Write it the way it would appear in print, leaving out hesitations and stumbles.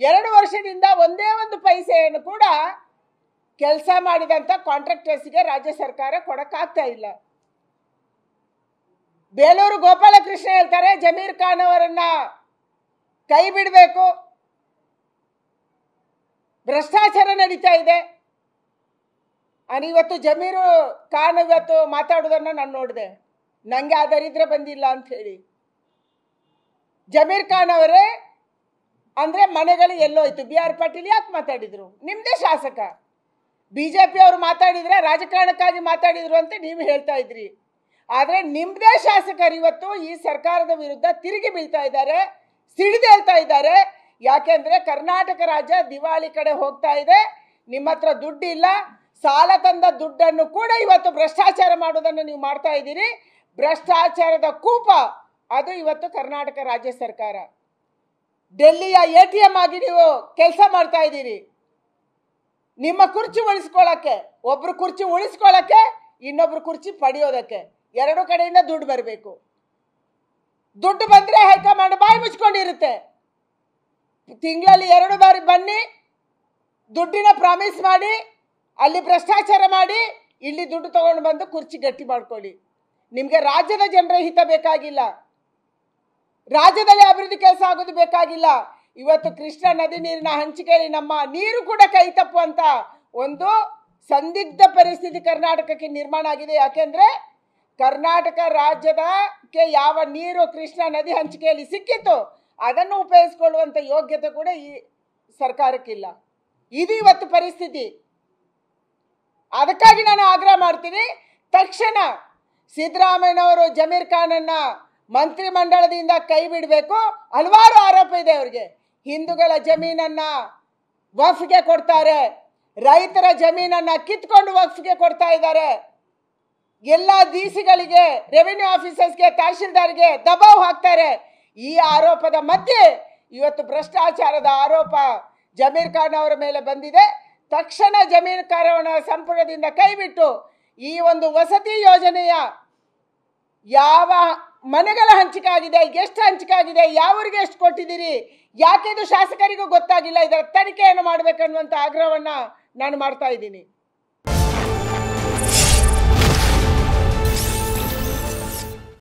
2 ವರ್ಷದಿಂದ ಒಂದೇ ಒಂದು ಪೈಸೆಯನ್ನು ಕೂಡ ಕೆಲಸ ಮಾಡಿದಂಥ ಕಾಂಟ್ರಾಕ್ಟರ್ಸ್ಗೆ ರಾಜ್ಯ ಸರ್ಕಾರ ಕೊಡಕ್ಕಾಗ್ತಾ ಇಲ್ಲ. ಬೇಲೂರು ಗೋಪಾಲಕೃಷ್ಣ ಹೇಳ್ತಾರೆ ಜಮೀರ್ ಖಾನ್ ಅವರನ್ನ ಕೈ ಬಿಡಬೇಕು, ಭ್ರಷ್ಟಾಚಾರ ನಡೀತಾ ಇದೆ. ಇವತ್ತು ಜಮೀರ್ ಖಾನ್ ಇವತ್ತು ಮಾತಾಡೋದನ್ನ ನಾನು ನೋಡಿದೆ, ನನಗೆ ಆ ದರಿದ್ರ ಬಂದಿಲ್ಲ ಅಂತ ಹೇಳಿ. ಜಮೀರ್ ಖಾನ್ ಅವರೇ ಅಂದರೆ ಮನೆಗಳು ಎಲ್ಲೋಯ್ತು. BR ಪಾಟೀಲ್ ಯಾಕೆ ಮಾತಾಡಿದ್ರು? ನಿಮ್ಮದೇ ಶಾಸಕ. BJP ಅವರು ಮಾತಾಡಿದ್ರೆ ರಾಜಕಾರಣಕ್ಕಾಗಿ ಮಾತಾಡಿದ್ರು ಅಂತ ನೀವು ಹೇಳ್ತಾ ಇದ್ರಿ. ಆದರೆ ನಿಮ್ಮದೇ ಶಾಸಕರು ಇವತ್ತು ಈ ಸರ್ಕಾರದ ವಿರುದ್ಧ ತಿರುಗಿ ಬೀಳ್ತಾ ಇದ್ದಾರೆ, ಸಿಡಿದೇಳ್ತಾ ಇದ್ದಾರೆ. ಯಾಕೆಂದರೆ ಕರ್ನಾಟಕ ರಾಜ್ಯ ದಿವಾಳಿ ಕಡೆ ಹೋಗ್ತಾ ಇದೆ. ನಿಮ್ಮ ಹತ್ರ ದುಡ್ಡಿಲ್ಲ, ಸಾಲ ತಂದ ದುಡ್ಡನ್ನು ಕೂಡ ಇವತ್ತು ಭ್ರಷ್ಟಾಚಾರ ಮಾಡೋದನ್ನು ನೀವು ಮಾಡ್ತಾ ಇದ್ದೀರಿ. ಭ್ರಷ್ಟಾಚಾರದ ಕೂಪ ಅದು ಇವತ್ತು ಕರ್ನಾಟಕ ರಾಜ್ಯ ಸರ್ಕಾರ. ಡೆಲ್ಲಿಯ ATM ಆಗಿ ನೀವು ಕೆಲಸ ಮಾಡ್ತಾ ಇದ್ದೀರಿ. ನಿಮ್ಮ ಕುರ್ಚಿ ಉಳಿಸ್ಕೊಳ್ಳೋಕ್ಕೆ, ಒಬ್ರು ಕುರ್ಚಿ ಉಳಿಸ್ಕೊಳ್ಳೋಕ್ಕೆ, ಇನ್ನೊಬ್ರು ಕುರ್ಚಿ ಪಡೆಯೋದಕ್ಕೆ, 2 ಕಡೆಯಿಂದ ದುಡ್ಡು ಬರಬೇಕು. ದುಡ್ಡು ಬಂದರೆ ಹೈಕಮಾಂಡ್ ಬಾಯಿ ಮುಚ್ಕೊಂಡಿರುತ್ತೆ. ತಿಂಗಳಲ್ಲಿ 2 ಬಾರಿ ಬನ್ನಿ, ದುಡ್ಡಿನ ಪ್ರಾಮಿಸ್ ಮಾಡಿ, ಅಲ್ಲಿ ಭ್ರಷ್ಟಾಚಾರ ಮಾಡಿ, ಇಲ್ಲಿ ದುಡ್ಡು ತಗೊಂಡು ಬಂದು ಕುರ್ಚಿ ಗಟ್ಟಿ ಮಾಡ್ಕೊಳ್ಳಿ. ನಿಮಗೆ ರಾಜ್ಯದ ಜನರ ಹಿತ ಬೇಕಾಗಿಲ್ಲ, ರಾಜ್ಯದಲ್ಲಿ ಅಭಿವೃದ್ಧಿ ಕೆಲಸ ಆಗೋದು ಬೇಕಾಗಿಲ್ಲ. ಇವತ್ತು ಕೃಷ್ಣಾ ನದಿ ನೀರಿನ ಹಂಚಿಕೆಯಲ್ಲಿ ನಮ್ಮ ನೀರು ಕೂಡ ಕೈ ತಪ್ಪುವಂತ ಒಂದು ಸಂದಿಗ್ಧ ಪರಿಸ್ಥಿತಿ ಕರ್ನಾಟಕಕ್ಕೆ ನಿರ್ಮಾಣ ಆಗಿದೆ. ಯಾಕೆಂದ್ರೆ ಕರ್ನಾಟಕ ರಾಜ್ಯದಕ್ಕೆ ಯಾವ ನೀರು ಕೃಷ್ಣಾ ನದಿ ಹಂಚಿಕೆಯಲ್ಲಿ ಸಿಕ್ಕಿತ್ತು ಅದನ್ನು ಉಪಯೋಗಿಸಿಕೊಳ್ಳುವಂತ ಯೋಗ್ಯತೆ ಕೂಡ ಈ ಸರ್ಕಾರಕ್ಕಿಲ್ಲ. ಇದು ಇವತ್ತು ಪರಿಸ್ಥಿತಿ. ಅದಕ್ಕಾಗಿ ನಾನು ಆಗ್ರಹ ಮಾಡ್ತೀನಿ, ತಕ್ಷಣ ಸಿದ್ದರಾಮಯ್ಯನವರು ಜಮೀರ್ ಖಾನನ್ನ ಮಂತ್ರಿಮಂಡಲದಿಂದ ಕೈ ಬಿಡಬೇಕು. ಹಲವಾರು ಆರೋಪ ಇದೆ ಅವರಿಗೆ. ಹಿಂದೂಗಳ ಜಮೀನನ್ನ ವಕ್ಫ್ಗೆ ಕೊಡ್ತಾರೆ, ರೈತರ ಜಮೀನನ್ನ ಕಿತ್ಕೊಂಡು ವಕ್ಫ್ಗೆ ಕೊಡ್ತಾ ಇದ್ದಾರೆ, ಎಲ್ಲ ಡಿಸಿಗಳಿಗೆ, ರೆವಿನ್ಯೂ ಆಫೀಸರ್ಸ್ಗೆ, ತಹಶೀಲ್ದಾರ್ಗೆ ದಬಾವ್ ಹಾಕ್ತಾರೆ. ಈ ಆರೋಪದ ಮಧ್ಯೆ ಇವತ್ತು ಭ್ರಷ್ಟಾಚಾರದ ಆರೋಪ ಜಮೀರ್ ಖಾನ್ ಅವರ ಮೇಲೆ ಬಂದಿದೆ. ತಕ್ಷಣ ಜಮೀರ್ ಖಾನ್ ಅವರ ಸಂಪುಟದಿಂದ ಕೈಬಿಟ್ಟು ಈ ಒಂದು ವಸತಿ ಯೋಜನೆಯ ಯಾವ ಮನೆಗಳ ಹಂಚಿಕೆ ಆಗಿದೆ, ಎಷ್ಟು ಹಂಚಿಕೆ ಆಗಿದೆ, ಯಾವರಿಗೆ ಎಷ್ಟು ಕೊಟ್ಟಿದ್ದೀರಿ, ಯಾಕೆ ಇದು ಶಾಸಕರಿಗೂ ಗೊತ್ತಾಗಿಲ್ಲ, ಇದರ ತನಿಖೆಯನ್ನು ಮಾಡಬೇಕನ್ನುವಂಥ ಆಗ್ರಹವನ್ನು ನಾನು ಮಾಡ್ತಾ ಇದ್ದೀನಿ.